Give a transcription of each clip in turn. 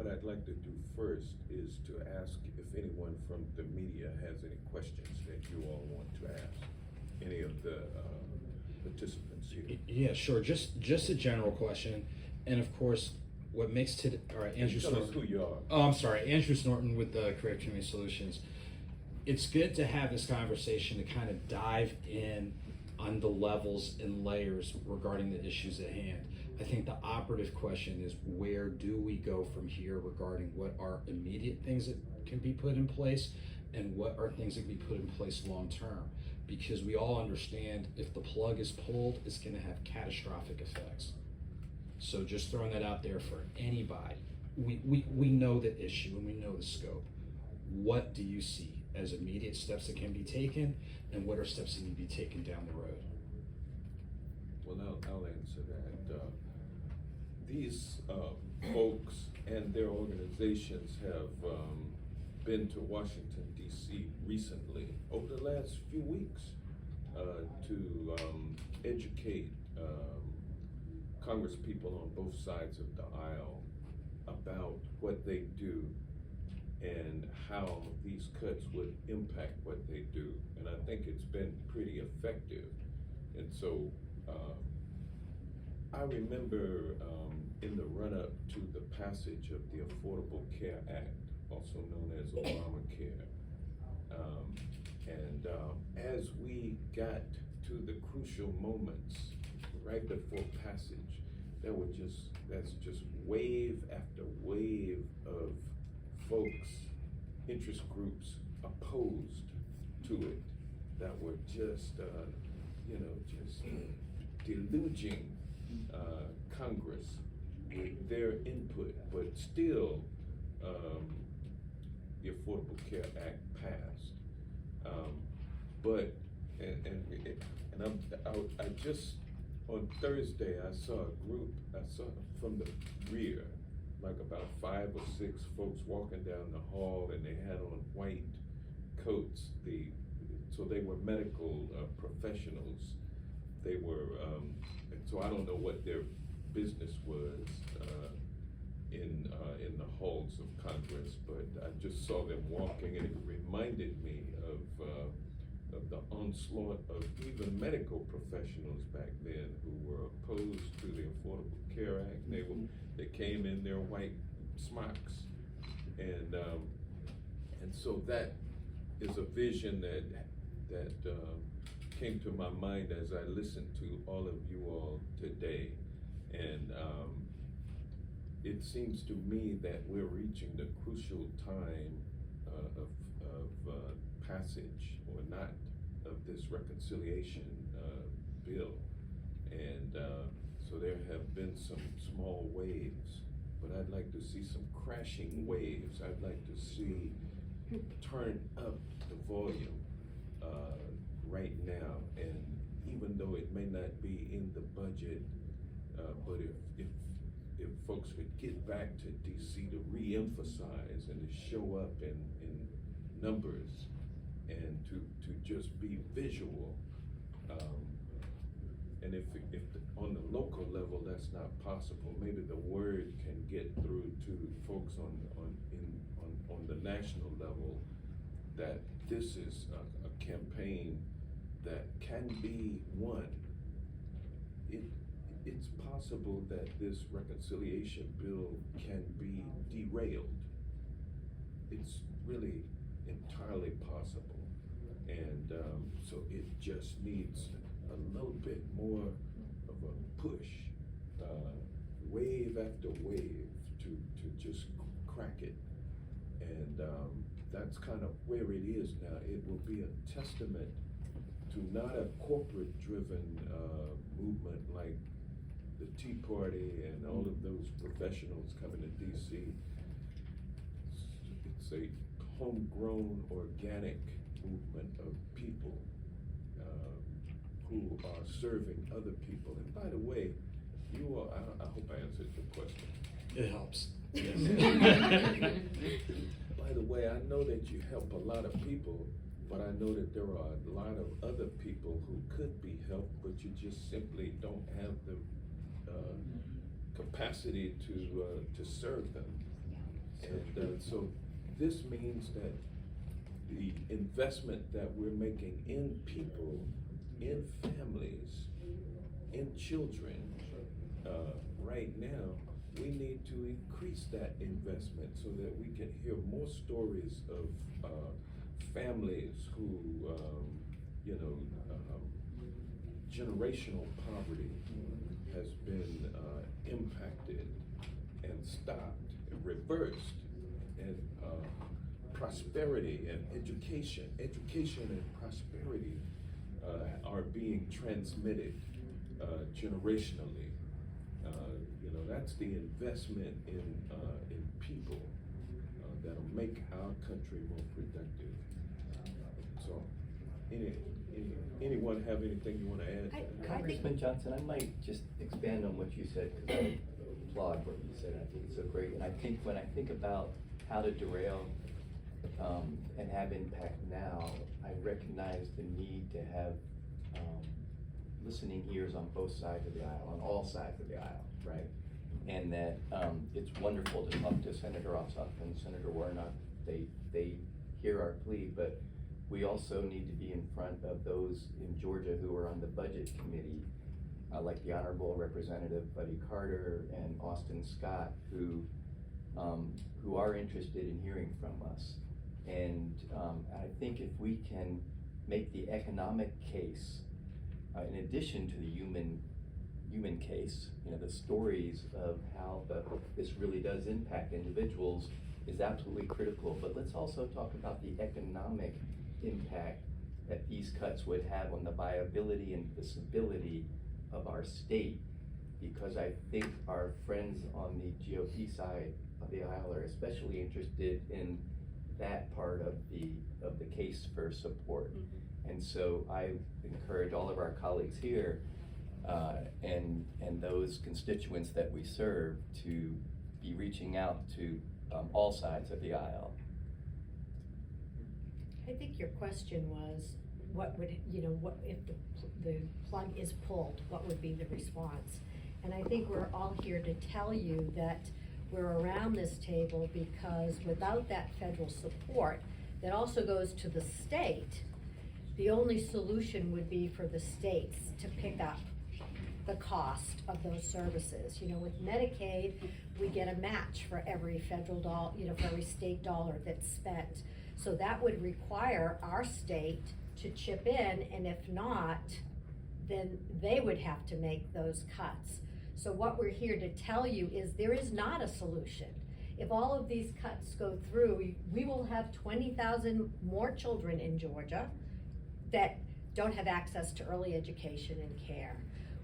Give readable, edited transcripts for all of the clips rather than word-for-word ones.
what I'd like to do first is to ask if anyone from the media has any questions that you all want to ask, any of the participants here. Yeah, sure. Just a general question, and of course, what makes today. All right, Andrew Tell Snorton. us who you are. Oh, I'm sorry, Andrew Snorton with the Creative Community Solutions. It's good to have this conversation to kind of dive in on the levels and layers regarding the issues at hand. I think the operative question is, where do we go from here regarding what are immediate things that can be put in place and what are things that can be put in place long term? Because we all understand if the plug is pulled, it's going to have catastrophic effects. So just throwing that out there for anybody. We know the issue and we know the scope. What do you see as immediate steps that can be taken, and what are steps that need to be taken down the road? Well, I'll answer that. These folks and their organizations have been to Washington, D.C. recently, over the last few weeks, to educate Congress people on both sides of the aisle about what they do and how these cuts would impact what they do. And I think it's been pretty effective. And so I remember in the run-up to the passage of the Affordable Care Act, also known as Obamacare, and as we got to the crucial moments right before passage, that's just wave after wave of folks, interest groups opposed to it that were just deluging Congress with their input, but still the Affordable Care Act passed. I just on Thursday I saw from the rear, like about 5 or 6 folks walking down the hall, and they had on white coats. So they were medical professionals. They were, and so I don't know what their business was in the halls of Congress, but I just saw them walking, and it reminded me of the onslaught of even medical professionals back then who were opposed to the Affordable Care Act. And they came in their white smocks, and so that is a vision that came to my mind as I listened to all of you all today. And it seems to me that we're reaching the crucial time of passage or not of this reconciliation bill. And so there have been some small waves, but I'd like to see some crashing waves. I'd like to see turn up the volume right now. And even though it may not be in the budget, but if folks could get back to DC to re-emphasize and to show up in numbers and to just be visual, and if on the local level that's not possible, maybe the word can get through to folks on the national level that this is a campaign that can be won. It's possible that this reconciliation bill can be derailed. It's really entirely possible. And so it just needs a little bit more of a push, wave after wave to just crack it. And that's kind of where it is now. It will be a testament to not a corporate-driven movement like the Tea Party and all of those professionals coming to DC. It's a homegrown, organic movement of people who are serving other people. And by the way, you all, I hope I answered your question. It helps. Yes. By the way, I know that you help a lot of people, but I know that there are a lot of other people who could be helped, but you just simply don't have the capacity to serve them. And so this means that the investment that we're making in people, in families, in children, right now, we need to increase that investment so that we can hear more stories of families who, generational poverty has been impacted and stopped and reversed, and prosperity and education and prosperity are being transmitted generationally. That's the investment in people that'll make our country more productive. So, anyone have anything you want to add? Congressman Johnson, I might just expand on what you said, because I applaud what you said. I think it's so great. And I think when I think about how to derail and have impact now, I recognize the need to have listening ears on both sides of the aisle, on all sides of the aisle, right? And that it's wonderful to talk to Senator Ossoff and Senator Warnock. They hear our plea, but we also need to be in front of those in Georgia who are on the budget committee, like the Honorable Representative Buddy Carter and Austin Scott, who are interested in hearing from us. And I think if we can make the economic case, in addition to the human case, the stories of how this really does impact individuals is absolutely critical. But let's also talk about the economic impact that these cuts would have on the viability and the stability of our state, because I think our friends on the GOP side of the aisle are especially interested in that part of the case for support. Mm-hmm. And so I encourage all of our colleagues here and those constituents that we serve to be reaching out to all sides of the aisle. I think your question was, what would, what if the plug is pulled, what would be the response? And I think we're all here to tell you that we're around this table because without that federal support that also goes to the state, the only solution would be for the states to pick up the cost of those services. With Medicaid, we get a match for every federal dollar, for every state dollar that's spent. So that would require our state to chip in, and if not, then they would have to make those cuts. So what we're here to tell you is there is not a solution. If all of these cuts go through, we will have 20,000 more children in Georgia that don't have access to early education and care.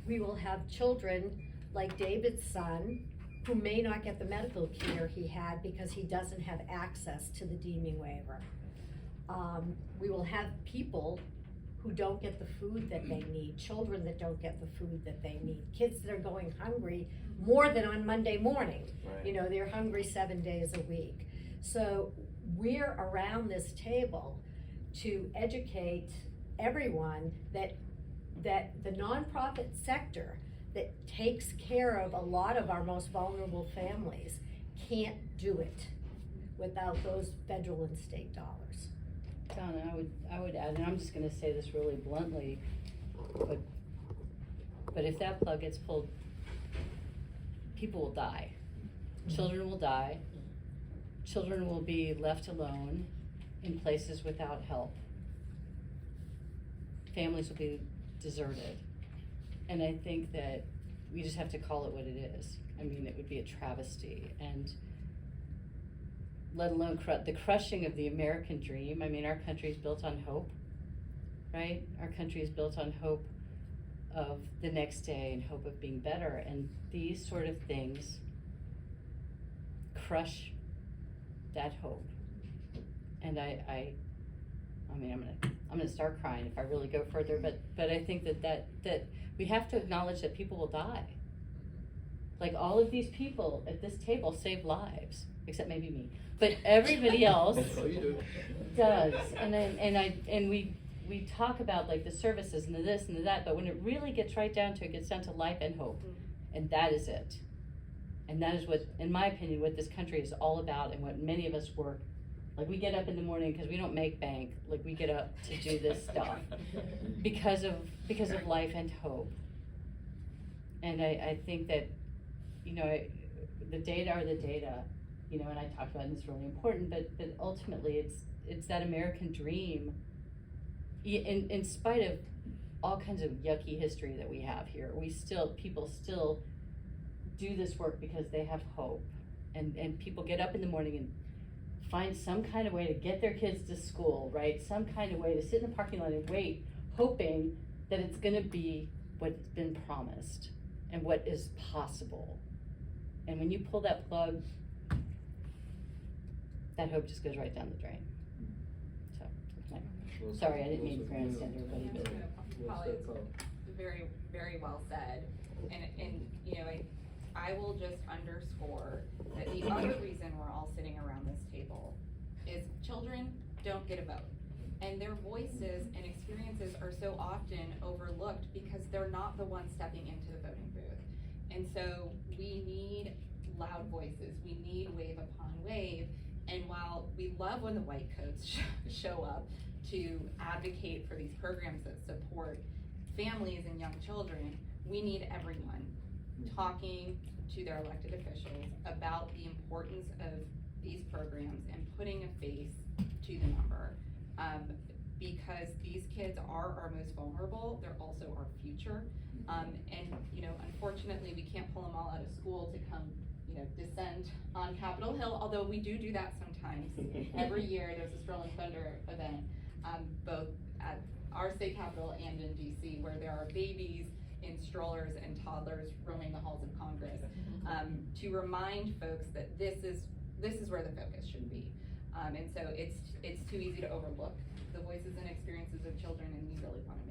We will have children like David's son who may not get the medical care he had because he doesn't have access to the deeming waiver. We will have people who don't get the food that they need, children that don't get the food that they need, kids that are going hungry more than on Monday morning. Right. They're hungry 7 days a week. So we're around this table to educate everyone that the nonprofit sector that takes care of a lot of our most vulnerable families can't do it without those federal and state dollars. Donna, I would add, and I'm just going to say this really bluntly, but if that plug gets pulled, people will die. Children will die. Children will be left alone in places without help. Families will be deserted. And I think that we just have to call it what it is. I mean, it would be a travesty. And let alone the crushing of the American dream. I mean, our country is built on hope, right? Our country is built on hope of the next day and hope of being better. And these sort of things crush that hope. And I mean, I'm gonna start crying if I really go further. But I think that we have to acknowledge that people will die. Like all of these people at this table save lives, except maybe me. But everybody else does. And we talk about like the services and the this and the that, but when it really gets right down to it, gets down to life and hope. And that is it. And that is what, in my opinion, what this country is all about, and what many of us work. Like, we get up in the morning because we don't make bank. Like, we get up to do this stuff because of life and hope. And I think that, you know, the data are the data, you know, and I talked about it, and it's really important, but ultimately it's that American dream, in spite of all kinds of yucky history that we have here, people still do this work because they have hope, and people get up in the morning and find some kind of way to get their kids to school, right? Some kind of way to sit in the parking lot and wait, hoping that it's gonna be what's been promised and what is possible. And when you pull that plug, that hope just goes right down the drain. So, sorry, I didn't mean to grandstand everybody, but. Probably very, very well said. And you know, I will just underscore that the other reason we're all sitting around this table is children don't get a vote. And their voices and experiences are so often overlooked because they're not the ones stepping into the voting booth. And so we need loud voices. We need wave upon wave. And while we love when the white coats show up to advocate for these programs that support families and young children, we need everyone talking to their elected officials about the importance of these programs and putting a face to the number. Because these kids are our most vulnerable, they're also our future. And you know, unfortunately, we can't pull them all out of school to come, you know, descend on Capitol Hill, although we do that sometimes. Every year there's a Sterling Thunder event, both at our state capitol and in DC, where there are babies in strollers and toddlers roaming the halls of Congress, to remind folks that this is where the focus should be. And so it's too easy to overlook the voices and experiences of children, and we really want to